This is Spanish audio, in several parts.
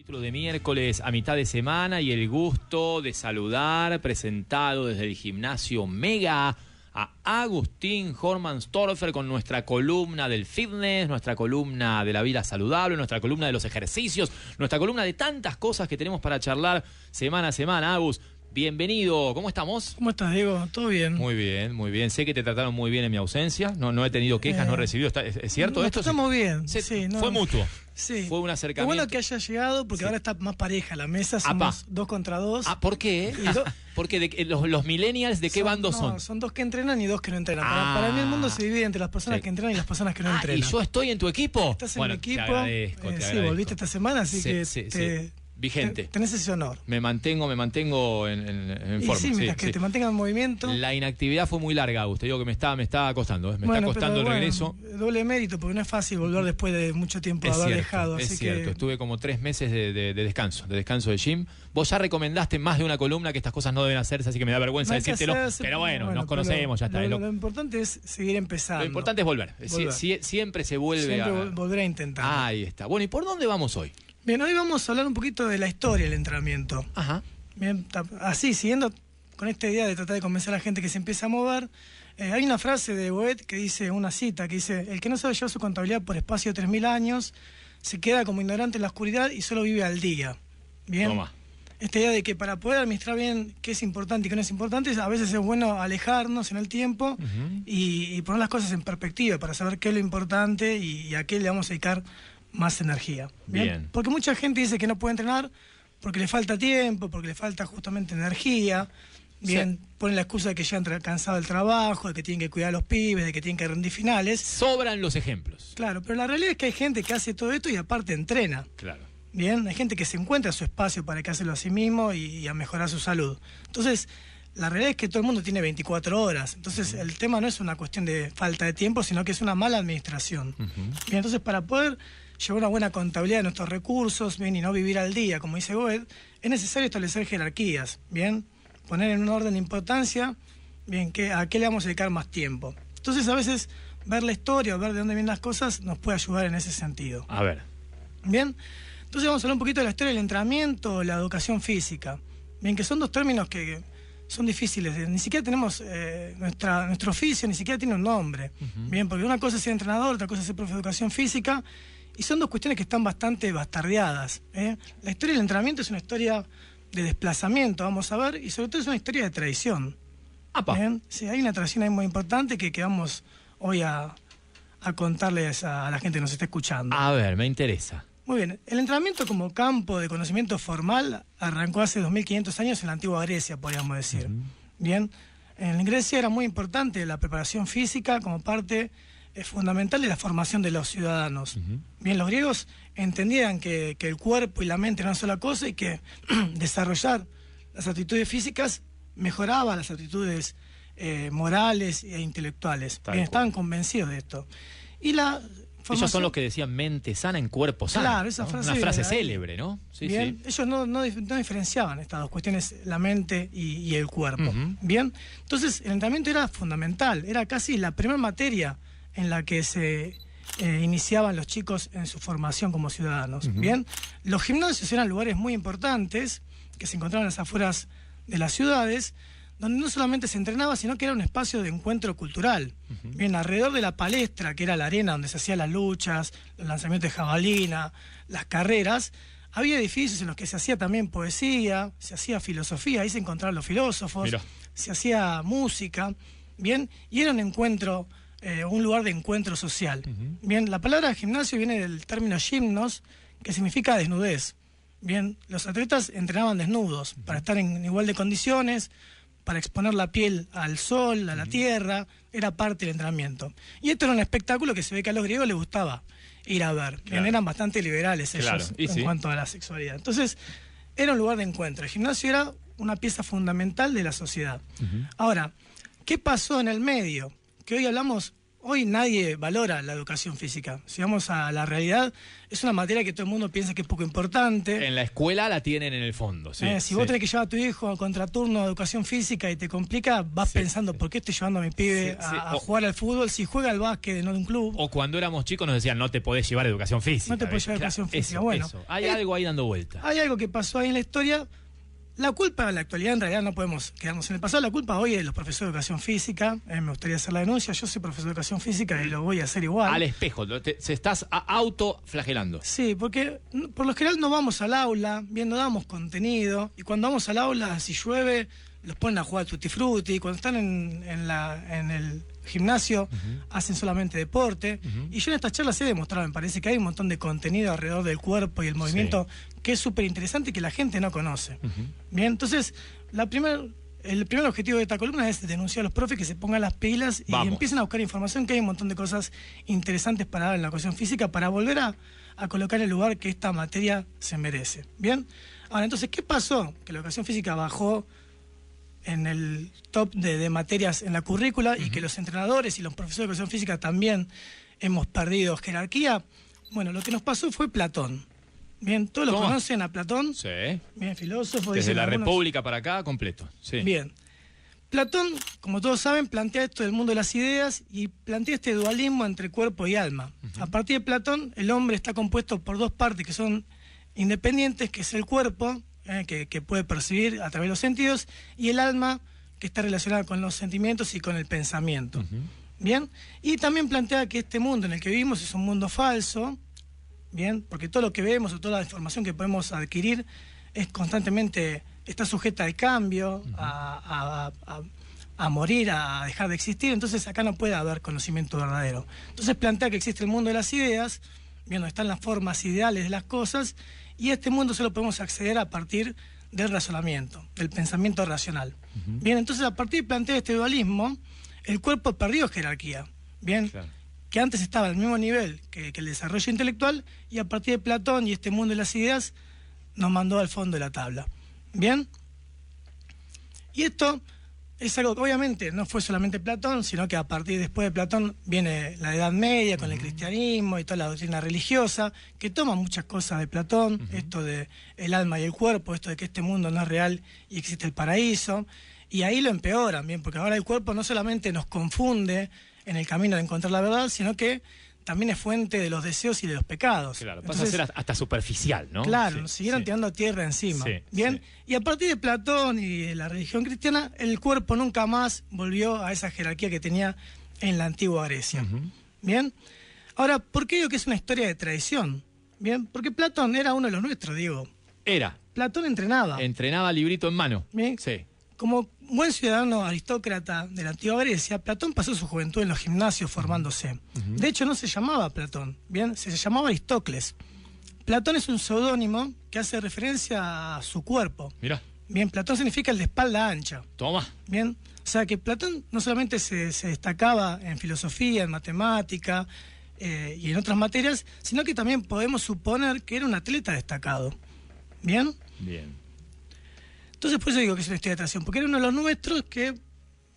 Capítulo de miércoles a mitad de semana y el gusto de saludar, presentado desde el gimnasio Mega, a Agustín Hormanstorfer con nuestra columna del fitness, nuestra columna de la vida saludable, nuestra columna de los ejercicios, nuestra columna de tantas cosas que tenemos para charlar semana a semana. Agus, bienvenido, ¿cómo estamos? ¿Cómo estás, Diego? ¿Todo bien? Muy bien, muy bien. Sé que te trataron muy bien en mi ausencia, no he tenido quejas, no he recibido. ¿Es cierto esto? Estamos bien, sí. Fue mutuo. Sí. Fue un acercamiento. Qué bueno que haya llegado, porque ahora está más pareja la mesa, somos 2 contra 2. ¿Por qué? Porque los millennials, ¿de qué bando son? Son 2 que entrenan y 2 que no entrenan. Para mí el mundo se divide entre las personas que entrenan y las personas que no entrenan. ¿Y yo estoy en tu equipo? Estás en mi equipo. Te agradezco. Sí, volviste esta semana, así que vigente. Tenés ese honor. Me mantengo en forma. Sí, mientras que te mantengan en movimiento. La inactividad fue muy larga, Agus. Te digo que me está costando. Me está costando el regreso. Doble mérito, porque no es fácil volver después de mucho tiempo de haber dejado. Es cierto, estuve como 3 meses de descanso de gym. Vos ya recomendaste más de una columna que estas cosas no deben hacerse, así que me da vergüenza decírtelo. Pero bueno, nos conocemos, ya está. Lo importante es seguir empezando. Lo importante es volver. Siempre se vuelve volver a intentar. Ahí está. Bueno, ¿y por dónde vamos hoy? Bien, hoy vamos a hablar un poquito de la historia del entrenamiento. Ajá. Bien, así, siguiendo con esta idea de tratar de convencer a la gente que se empieza a mover, hay una frase de Goethe que dice, una cita, que dice: el que no sabe llevar su contabilidad por espacio de 3000 años, se queda como ignorante en la oscuridad y solo vive al día. Bien. Toma. Esta idea de que para poder administrar bien qué es importante y qué no es importante, a veces es bueno alejarnos en el tiempo y poner las cosas en perspectiva para saber qué es lo importante y a qué le vamos a dedicar más energía. Bien. Porque mucha gente dice que no puede entrenar porque le falta tiempo, porque le falta justamente energía. Bien, ponen la excusa de que ya han cansado del trabajo, de que tienen que cuidar a los pibes, de que tienen que rendir finales. Sobran los ejemplos. Claro, pero la realidad es que hay gente que hace todo esto y aparte entrena. Claro. Bien, hay gente que se encuentra su espacio para que hacerlo a sí mismo y a mejorar su salud. Entonces, la realidad es que todo el mundo tiene 24 horas. Entonces, el tema no es una cuestión de falta de tiempo, sino que es una mala administración. Bien, entonces, para poder llevar una buena contabilidad de nuestros recursos, bien, y no vivir al día, como dice Goethe, es necesario establecer jerarquías, bien, poner en un orden de importancia, bien, a qué le vamos a dedicar más tiempo. Entonces, a veces, ver la historia o ver de dónde vienen las cosas nos puede ayudar en ese sentido. A ver. Bien, entonces vamos a hablar un poquito de la historia del entrenamiento, la educación física, bien, que son 2 términos que son difíciles, ni siquiera tenemos nuestro oficio, ni siquiera tiene un nombre, bien, porque una cosa es ser entrenador, otra cosa es ser profe de educación física, y son 2 cuestiones que están bastante bastardeadas. La historia del entrenamiento es una historia de desplazamiento, vamos a ver, y sobre todo es una historia de tradición. ¿Bien? Sí, hay una tradición ahí muy importante que vamos hoy a contarles a la gente que nos está escuchando. A ver, me interesa. Muy bien, el entrenamiento como campo de conocimiento formal arrancó hace 2500 años en la antigua Grecia, podríamos decir. Bien, en Grecia era muy importante la preparación física como parte fundamental de la formación de los ciudadanos. Bien, los griegos entendían que el cuerpo y la mente eran una sola cosa y que desarrollar las aptitudes físicas mejoraba las aptitudes morales e intelectuales. Bien, estaban convencidos de esto. Y ellos son los que decían mente sana en cuerpo sano. Claro, esa frase. Una frase célebre, ¿no? Sí, bien, sí. Ellos no diferenciaban estas 2 cuestiones, la mente y el cuerpo. Bien, entonces el entrenamiento era fundamental, era casi la primera materia en la que se iniciaban los chicos en su formación como ciudadanos. Bien, los gimnasios eran lugares muy importantes que se encontraban a las afueras de las ciudades, donde no solamente se entrenaba, sino que era un espacio de encuentro cultural. Bien, alrededor de la palestra, que era la arena donde se hacían las luchas, los lanzamientos de jabalina, las carreras, había edificios en los que se hacía también poesía, se hacía filosofía, ahí se encontraban los filósofos, se hacía música, bien, y era un encuentro, un lugar de encuentro social. Bien, la palabra gimnasio viene del término gimnos, que significa desnudez. Bien, los atletas entrenaban desnudos para estar en igual de condiciones, para exponer la piel al sol, a la tierra, era parte del entrenamiento. Y esto era un espectáculo que se ve que a los griegos les gustaba ir a ver. Claro. Eran bastante liberales ellos en cuanto a la sexualidad. Entonces, era un lugar de encuentro. El gimnasio era una pieza fundamental de la sociedad. Ahora, ¿qué pasó en el medio? Que hoy hablamos hoy nadie valora la educación física. Si vamos a la realidad, es una materia que todo el mundo piensa que es poco importante. En la escuela la tienen en el fondo, sí. Si vos tenés que llevar a tu hijo a contraturno de educación física y te complica, vas pensando, ¿por qué estoy llevando a mi pibe a jugar al fútbol si juega al básquet en un club? O cuando éramos chicos nos decían, no te podés llevar educación física. No te podés llevar educación física. Bueno, hay algo ahí dando vuelta. Hay algo que pasó ahí en la historia. La culpa en la actualidad, en realidad, no podemos quedarnos en el pasado. La culpa hoy es de los profesores de educación física. Me gustaría hacer la denuncia. Yo soy profesor de educación física y lo voy a hacer igual. Al espejo, se estás autoflagelando. Sí, porque por lo general no vamos al aula, bien, no damos contenido. Y cuando vamos al aula, si llueve, los ponen a jugar tutti frutti. Cuando están en el gimnasio, hacen solamente deporte. Y yo en estas charlas he demostrado, me parece que hay un montón de contenido alrededor del cuerpo y el movimiento que es súper interesante y que la gente no conoce. Bien, entonces, el primer objetivo de esta columna es denunciar a los profes que se pongan las pilas y empiecen a buscar información, que hay un montón de cosas interesantes para dar en la educación física, para volver a colocar el lugar que esta materia se merece. Bien, ahora entonces, ¿qué pasó? Que la educación física bajó en el top de materias en la currícula y que los entrenadores y los profesores de educación física también hemos perdido jerarquía. Bueno, lo que nos pasó fue Platón. Bien, todos lo conocen a Platón. Sí. Bien, filósofo. Desde la República para acá, completo. Sí. Bien. Platón, como todos saben, plantea esto del mundo de las ideas y plantea este dualismo entre cuerpo y alma. A partir de Platón, el hombre está compuesto por dos partes que son independientes, que es el cuerpo, que puede percibir a través de los sentidos, y el alma, que está relacionada con los sentimientos y con el pensamiento. Bien, y también plantea que este mundo en el que vivimos es un mundo falso, bien, porque todo lo que vemos o toda la información que podemos adquirir es constantemente, está sujeta al cambio, a morir, a dejar de existir. Entonces acá no puede haber conocimiento verdadero. Entonces plantea que existe el mundo de las ideas, bien, donde están las formas ideales de las cosas, y a este mundo solo podemos acceder a partir del razonamiento, del pensamiento racional. Bien, entonces a partir de plantear este dualismo, el cuerpo perdió jerarquía, bien, que antes estaba al mismo nivel que el desarrollo intelectual, y a partir de Platón y este mundo de las ideas nos mandó al fondo de la tabla. Bien, y esto es algo que obviamente no fue solamente Platón, sino que a partir después de Platón viene la Edad Media con el cristianismo y toda la doctrina religiosa, que toma muchas cosas de Platón, esto de el alma y el cuerpo, esto de que este mundo no es real y existe el paraíso, y ahí lo empeoran, bien, porque ahora el cuerpo no solamente nos confunde en el camino de encontrar la verdad, sino que también es fuente de los deseos y de los pecados. Claro, pasa a ser hasta superficial, ¿no? Claro, nos siguieron tirando tierra encima. Bien, y a partir de Platón y de la religión cristiana, el cuerpo nunca más volvió a esa jerarquía que tenía en la antigua Grecia. Bien, ahora, ¿por qué digo que es una historia de traición? Bien, porque Platón era uno de los nuestros, digo. Era. Platón entrenaba. Entrenaba librito en mano. Bien. Sí. Como buen ciudadano aristócrata de la antigua Grecia, Platón pasó su juventud en los gimnasios formándose. De hecho, no se llamaba Platón, bien, se llamaba Aristócles. Platón es un seudónimo que hace referencia a su cuerpo. Mira. Bien, Platón significa el de espalda ancha. Toma. Bien, o sea que Platón no solamente se destacaba en filosofía, en matemática y en otras materias, sino que también podemos suponer que era un atleta destacado. Bien. Bien. Entonces, por eso digo que es una historia de traición, porque era uno de los nuestros que,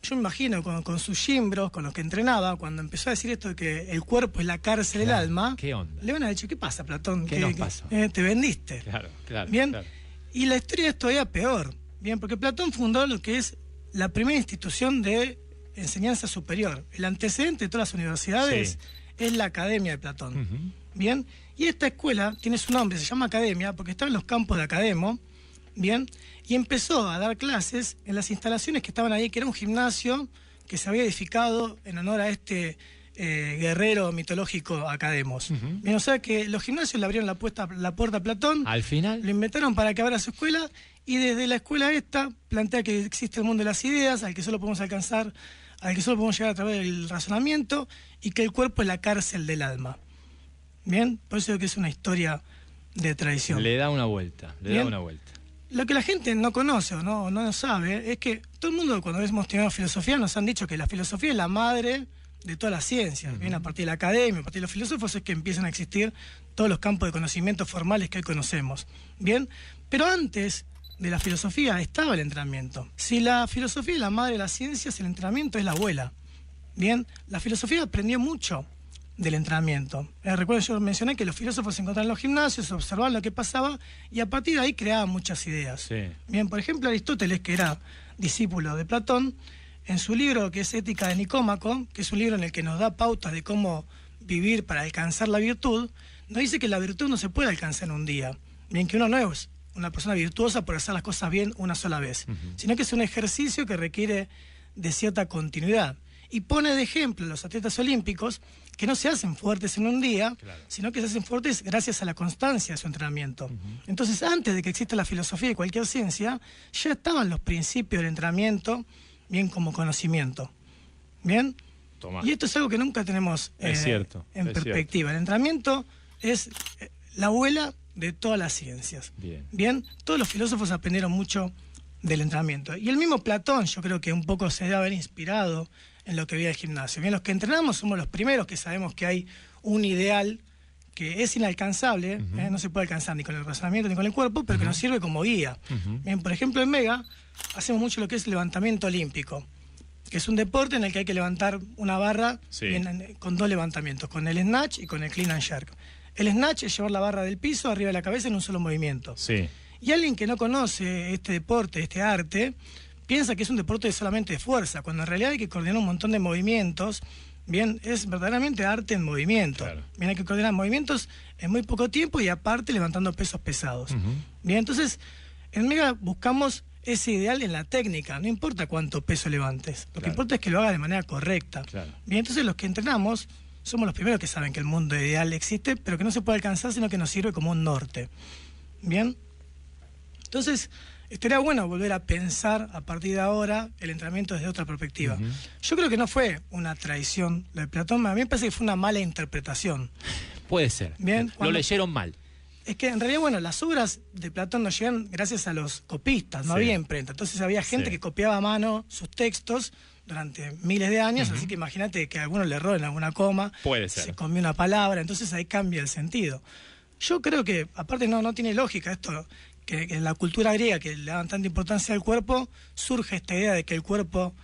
yo me imagino, con sus gimbros, con los que entrenaba, cuando empezó a decir esto de que el cuerpo es la cárcel del alma, ¿qué onda? le van a decir, ¿qué pasa, Platón? ¿Qué nos pasó? Te vendiste. Claro. Bien, claro. Y la historia es todavía peor, bien, porque Platón fundó lo que es la primera institución de enseñanza superior. El antecedente de todas las universidades es la Academia de Platón. Bien, y esta escuela tiene su nombre, se llama Academia, porque estaba en los campos de Academo, bien, y empezó a dar clases en las instalaciones que estaban ahí, que era un gimnasio que se había edificado en honor a este guerrero mitológico Academos. Bien, o sea que los gimnasios le abrieron la puerta a Platón. Al final Lo inventaron para que abra su escuela, y desde la escuela esta plantea que existe el mundo de las ideas, al que solo podemos alcanzar, al que solo podemos llegar a través del razonamiento, y que el cuerpo es la cárcel del alma. Bien, por eso digo que es una historia de traición. le da una vuelta, da una vuelta. Lo que la gente no conoce o no sabe es que todo el mundo, cuando hemos tenido filosofía, nos han dicho que la filosofía es la madre de todas las ciencias. Bien, a partir de la academia, a partir de los filósofos es que empiezan a existir todos los campos de conocimiento formales que hoy conocemos. Bien, pero antes de la filosofía estaba el entrenamiento. Si la filosofía es la madre de las ciencias, el entrenamiento es la abuela. Bien, la filosofía aprendió mucho del entrenamiento. Recuerden, yo mencioné que los filósofos se encontraban en los gimnasios, observaban lo que pasaba y a partir de ahí creaban muchas ideas. Sí. Bien, por ejemplo, Aristóteles, que era discípulo de Platón, en su libro que es Ética de Nicómaco, que es un libro en el que nos da pautas de cómo vivir para alcanzar la virtud, nos dice que la virtud no se puede alcanzar en un día. Bien, que uno no es una persona virtuosa por hacer las cosas bien una sola vez, sino que es un ejercicio que requiere de cierta continuidad. Y pone de ejemplo a los atletas olímpicos que no se hacen fuertes en un día, sino que se hacen fuertes gracias a la constancia de su entrenamiento. Entonces, antes de que exista la filosofía y cualquier ciencia, ya estaban los principios del entrenamiento, bien como conocimiento. ¿Bien? Tomá. Y esto es algo que nunca tenemos en perspectiva. El entrenamiento es la abuela de todas las ciencias. Bien, todos los filósofos aprendieron mucho del entrenamiento. Y el mismo Platón, yo creo que un poco se debe haber inspirado en lo que veía el gimnasio. Bien, los que entrenamos somos los primeros que sabemos que hay un ideal que es inalcanzable, no se puede alcanzar ni con el razonamiento ni con el cuerpo, pero que nos sirve como guía. Bien, por ejemplo, en Mega hacemos mucho lo que es el levantamiento olímpico, que es un deporte en el que hay que levantar una barra con dos levantamientos, con el snatch y con el clean and jerk. El snatch es llevar la barra del piso arriba de la cabeza en un solo movimiento. Y alguien que no conoce este deporte, este arte, piensa que es un deporte solamente de fuerza, cuando en realidad hay que coordinar un montón de movimientos. Bien, es verdaderamente arte en movimiento. Bien, hay que coordinar movimientos en muy poco tiempo y aparte levantando pesos pesados. Bien, entonces, en Mega buscamos ese ideal en la técnica, no importa cuánto peso levantes, lo que importa es que lo haga de manera correcta. Bien, entonces los que entrenamos somos los primeros que saben que el mundo ideal existe, pero que no se puede alcanzar, sino que nos sirve como un norte. Bien, entonces estaría bueno volver a pensar a partir de ahora el entrenamiento desde otra perspectiva. Yo creo que no fue una traición lo de Platón, a mí me parece que fue una mala interpretación. Puede ser. Bien, lo leyeron mal. Es que en realidad, bueno, las obras de Platón nos llegan gracias a los copistas, no había imprenta. Entonces había gente que copiaba a mano sus textos durante miles de años, así que imagínate que alguno le erró en alguna coma, se comió una palabra, entonces ahí cambia el sentido. Yo creo que, aparte no tiene lógica esto, que en la cultura griega, que le daban tanta importancia al cuerpo, surge esta idea de que el cuerpo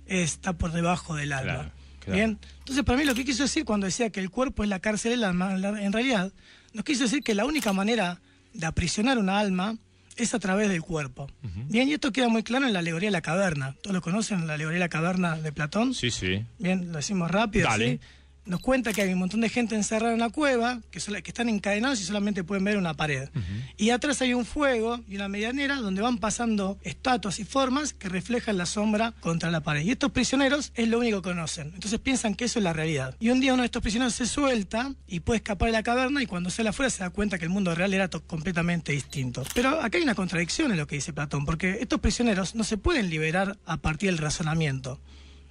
está por debajo del alma. Bien, entonces para mí lo que quiso decir cuando decía que el cuerpo es la cárcel del alma, en realidad nos quiso decir que la única manera de aprisionar una alma es a través del cuerpo. Bien, y esto queda muy claro en la alegoría de la caverna. ¿Todos lo conocen, la alegoría de la caverna de Platón? Sí. Bien, lo decimos rápido. Dale. ¿Sí? Nos cuenta que hay un montón de gente encerrada en una cueva, que están encadenados y solamente pueden ver una pared. Y atrás hay un fuego y una medianera donde van pasando estatuas y formas que reflejan la sombra contra la pared. Y estos prisioneros es lo único que conocen. Entonces piensan que eso es la realidad. Y un día uno de estos prisioneros se suelta y puede escapar de la caverna y cuando sale afuera se da cuenta que el mundo real era completamente distinto. Pero acá hay una contradicción en lo que dice Platón, porque estos prisioneros no se pueden liberar a partir del razonamiento.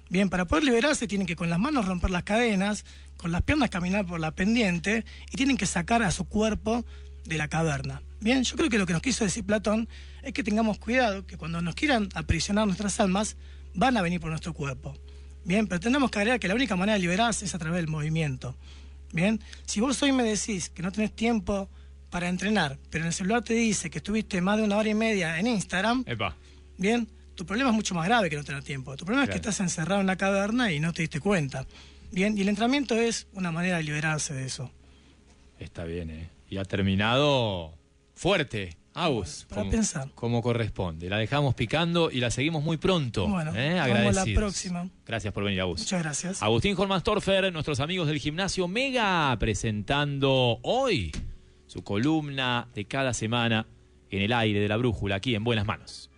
Bien, para poder liberarse tienen que con las manos romper las cadenas, con las piernas caminar por la pendiente y tienen que sacar a su cuerpo de la caverna. Bien, yo creo que lo que nos quiso decir Platón es que tengamos cuidado, que cuando nos quieran aprisionar nuestras almas, van a venir por nuestro cuerpo. Bien, pero tenemos que agregar que la única manera de liberarse es a través del movimiento. Bien, si vos hoy me decís que no tenés tiempo para entrenar, pero en el celular te dice que estuviste más de 1 hora y media en Instagram, bien, tu problema es mucho más grave que no tener tiempo. Tu problema es que estás encerrado en la caverna y no te diste cuenta. Bien, y el entrenamiento es una manera de liberarse de eso. Está bien, Y ha terminado fuerte, Agus. Para pensar. Como corresponde. La dejamos picando y la seguimos muy pronto. Bueno, vamos a la próxima. Gracias por venir, Agus. Muchas gracias. Agustín Hormanstorfer, nuestros amigos del Gimnasio Mega, presentando hoy su columna de cada semana en el aire de la brújula, aquí en Buenas Manos.